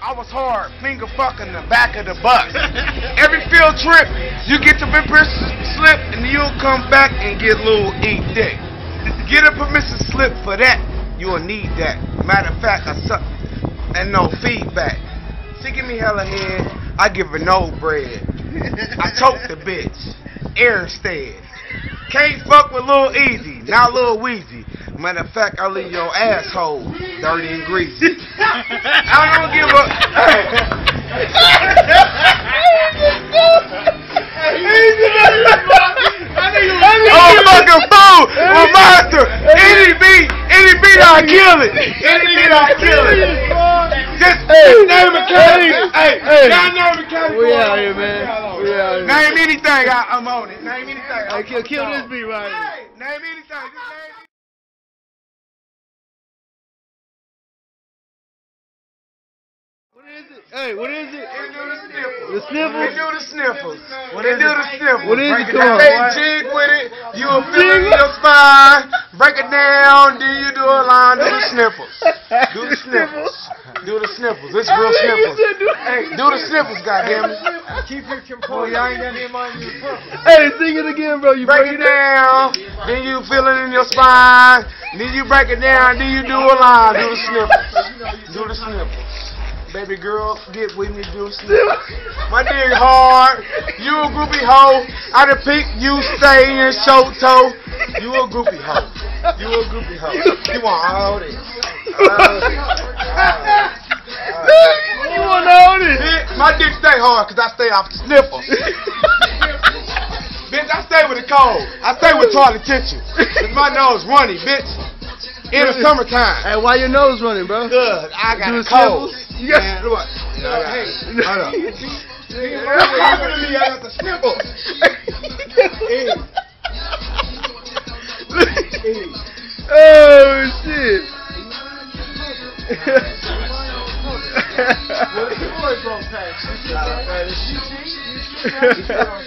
I was hard, finger fucking the back of the bus. Every field trip, you get your permission slip and you'll come back and get a little eat dick. Get a permission slip for that, you'll need that. Matter of fact, I suck and no feedback. She give me hella head, I give her no bread. I choke the bitch, air instead. Can't fuck with Lil Easy, not Lil Weezy. Matter of fact, I leave your asshole dirty and greasy. I don't give a. Oh, fucking fool! My monster! Any beat, I kill it. Any beat, I kill it. Just name a category. Hey, y'all name a category. We out here, man. We out here. Name anything, I'm on it. Name anything. Hey, kill this beat right here. Hey, name anything. Just name. What is it? Hey, what is it? They do the sniffles. The sniffles? They do the sniffles. They do the sniffles. What is it? Break it down. They jig with it. You'll feel it in your spine. Break it down. Then you do a line. Do the sniffles. Do the sniffles. Do the sniffles. It's real sniffles. Hey, do the sniffles, goddammit. Keep your composure. Y'all ain't got any money. Hey, sing it again, bro. You break it down. Then you feel it in your spine. Then you break it down. Then you do a line. Do the sniffles. Do the sniffles. Baby girl, get with me, do sniffles. My dick hard. You a groupie hoe. I done pick you stay in show toe. You a groupie hoe. You a groupie hoe. You want all this. You want all this? My dick stay hard because I stay off the sniffles. Bitch, I stay with the cold. I stay with toilet tissue. Cause my nose runny, bitch. In the summertime. Hey, why your nose running, bro? Good. I got a cold. You got what? Hey, hold up. Talking to me, I got the sniffles. Oh shit.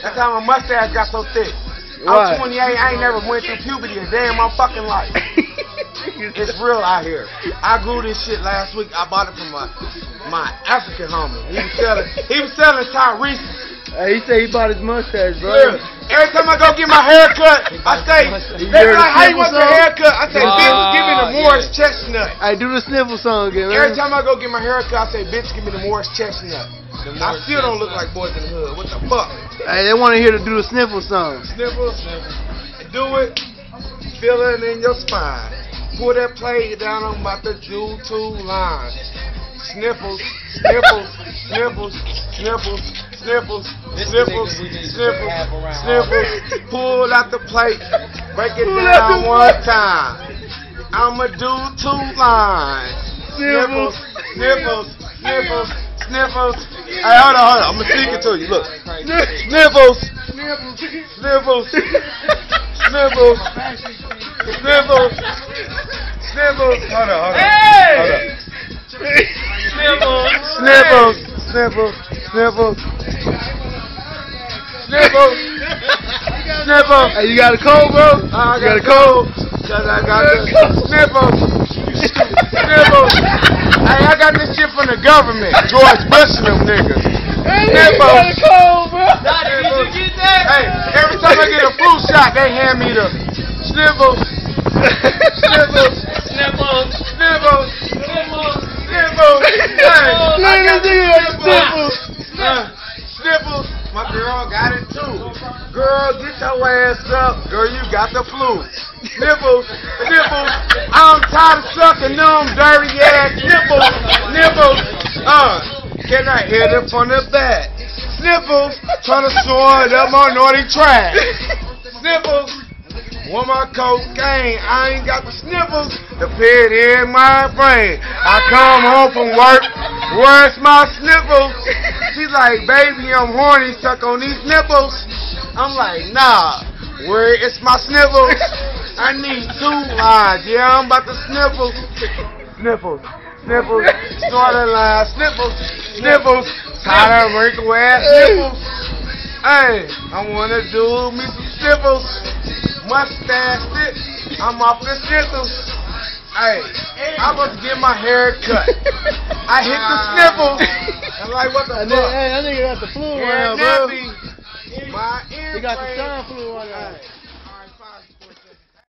That's how my mustache got so thick. I'm 28, I ain't never went through puberty a day in my fucking life. It's real out here. I grew this shit last week. I bought it from my African homie. He was selling Tyrese. He said he bought his mustache, bro. Yeah. Every time I go get my hair cut, I say, they be like, how you want your haircut? I say, bitch, give me the Morris chestnut. Hey, do the sniffle song again, man. Every time I go get my hair cut, I say, bitch, give me the Morris chestnut. I still don't look like Boys in the Hood. What the fuck? Hey, they want to hear to do the sniffle song. Sniffle, do it, feel it in your spine. Pull that plate down, I'm about to do 2 lines. Sniffles, sniffles, sniffles, sniffles, sniffles, sniffles, sniffles, sniffles. Pull out the plate, break it down one time. I'ma do 2 lines. Sniffles, sniffles, sniffles, sniffles. Hey, hold on. I'm gonna speak it to you. Look. Sniffles, sniffles, sniffles, sniffles, sniffles, sniffles. Hold on. Hey! Sniffles, sniffles, sniffles, sniffles, sniffles, sniffles. Hey, you got a cold, bro? I got a cold. Cause I got the sniffles, sniffles. Hey, I got this shit from the government. George Bush and them niggas. Sniffles. Hey, every time I get a flu shot, they hand me the sniffles, sniffles, sniffles, sniffles, sniffles, sniffles. Hey, I got the sniffles, sniffles. My girl got it too. Girl, get your ass up. Girl, you got the flu. Sniffles, sniffles. I'm tired of sucking them dirty ass nipples, nipples. Can I hit it from the back? Sniffles, trying to sort up my naughty trash. Sniffles, want my cocaine. I ain't got the sniffles to fit in my brain. I come home from work. Where's my sniffles? She's like, baby, I'm horny, suck on these nipples. I'm like, nah, where is my sniffles? I need 2 lines, yeah, I'm about to sniffle. Sniffles, sniffles, start a line, sniffles, sniffles, tired of wrinkle ass sniffles. Hey, I wanna do me some sniffles, mustache it, I'm off the sniffles. Hey, I'm about to get my hair cut. I hit the sniffles. I'm like, what the fuck? Hey, that nigga got the flu on now, bro. My ear He got the sun flu on now.